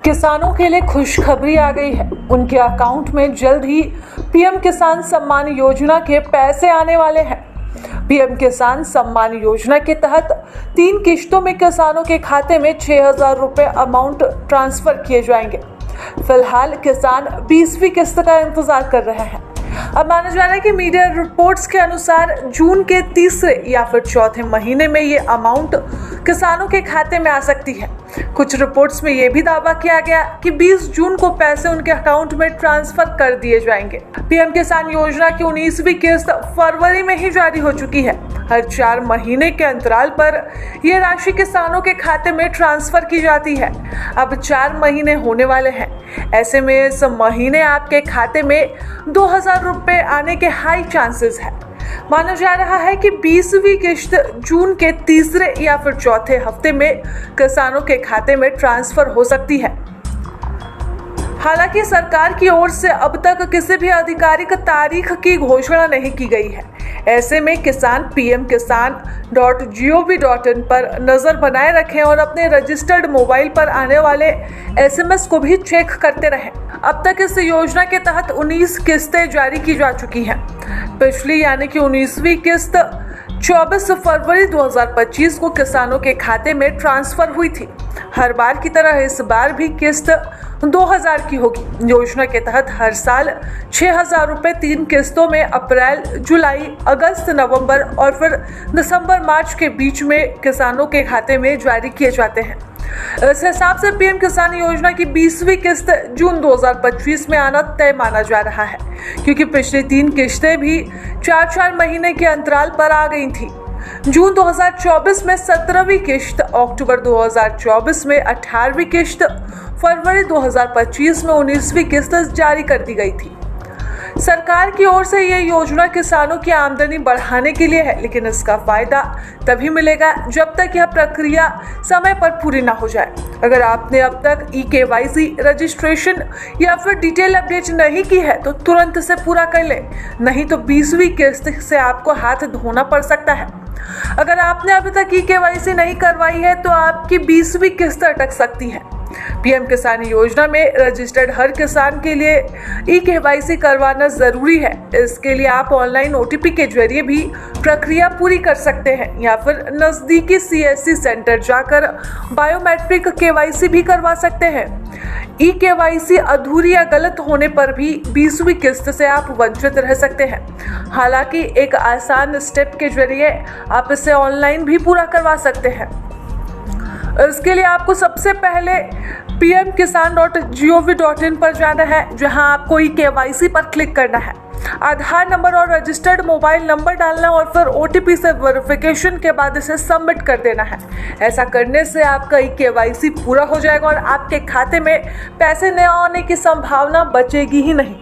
किसानों के लिए खुशखबरी आ गई है। उनके अकाउंट में जल्द ही पीएम किसान सम्मान योजना के पैसे आने वाले हैं। पीएम किसान सम्मान योजना के तहत 3 किश्तों में किसानों के खाते में 6,000 रुपये अमाउंट ट्रांसफर किए जाएंगे। फिलहाल किसान 20वीं किस्त का इंतजार कर रहे हैं। अब माना जा रहा है कि मीडिया रिपोर्ट्स के अनुसार जून के तीसरे या फिर चौथे महीने में ये अमाउंट किसानों के खाते में आ सकती है। कुछ रिपोर्ट्स में ये भी दावा किया गया कि 20 जून को पैसे उनके अकाउंट में ट्रांसफर कर दिए जाएंगे। पीएम किसान योजना की 19वीं किस्त फरवरी में ही जारी हो चुकी है। हर 4 महीने के अंतराल पर यह राशि किसानों के खाते में ट्रांसफर की जाती है। अब 4 महीने होने वाले हैं। ऐसे में इस महीने आपके खाते में 2,000 रुपये आने के हाई चांसेस है। माना जा रहा है कि 20वीं किश्त जून के तीसरे या फिर चौथे हफ्ते में किसानों के खाते में ट्रांसफर हो सकती है। हालांकि सरकार की ओर से अब तक किसी भी आधिकारिक तारीख की घोषणा नहीं की गई है। ऐसे में किसान pmkisan.gov.in पर नजर बनाए रखें और अपने रजिस्टर्ड मोबाइल पर आने वाले SMS को भी चेक करते रहें। अब तक इस योजना के तहत 19 किस्तें जारी की जा चुकी हैं। पिछली यानी कि 19वीं किस्त 24 फरवरी 2025 को किसानों के खाते में ट्रांसफर हुई थी। हर बार की तरह इस बार भी किस्त 2,000 की होगी। योजना के तहत हर साल 6,000 रुपये 3 किस्तों में अप्रैल, जुलाई, अगस्त, नवंबर और फिर दिसंबर, मार्च के बीच में किसानों के खाते में जारी किए जाते हैं। इस हिसाब से पीएम किसान योजना की 20वीं किस्त जून 2025 में आना तय माना जा रहा है, क्योंकि पिछली 3 किश्तें भी 4-4 महीने के अंतराल पर आ गई थी। जून 2024 में 17वीं किश्त, अक्टूबर 2024 में 18वीं किश्त, फरवरी 2025 में 19वीं किस्त जारी कर दी गई थी। सरकार की ओर से ये योजना किसानों की आमदनी बढ़ाने के लिए है, लेकिन इसका फायदा तभी मिलेगा जब तक यह प्रक्रिया समय पर पूरी ना हो जाए। अगर आपने अब तक eKYC रजिस्ट्रेशन या फिर डिटेल अपडेट नहीं की है तो तुरंत से पूरा कर ले, नहीं तो 20वीं किस्त से आपको हाथ धोना पड़ सकता है। अगर आपने अभी तक eKYC नहीं करवाई है तो आपकी 20वीं किस्त अटक सकती है। पीएम किसान योजना में रजिस्टर्ड हर किसान के लिए eKYC करवाना जरूरी है। इसके लिए आप ऑनलाइन OTP के जरिए भी प्रक्रिया पूरी कर सकते हैं या फिर नजदीकी CSC सेंटर जाकर बायोमेट्रिक KYC भी करवा सकते हैं। eKYC अधूरी या गलत होने पर भी 20वीं किस्त से आप वंचित रह सकते हैं। हालांकि एक आसान स्टेप के जरिए आप इसे ऑनलाइन भी पूरा करवा सकते हैं। इसके लिए आपको सबसे पहले pmkisan.gov.in पर जाना है, जहां आपको eKYC पर क्लिक करना है। आधार नंबर और रजिस्टर्ड मोबाइल नंबर डालना और फिर OTP से वेरिफिकेशन के बाद इसे सबमिट कर देना है। ऐसा करने से आपका eKYC पूरा हो जाएगा और आपके खाते में पैसे न आने की संभावना बचेगी ही नहीं।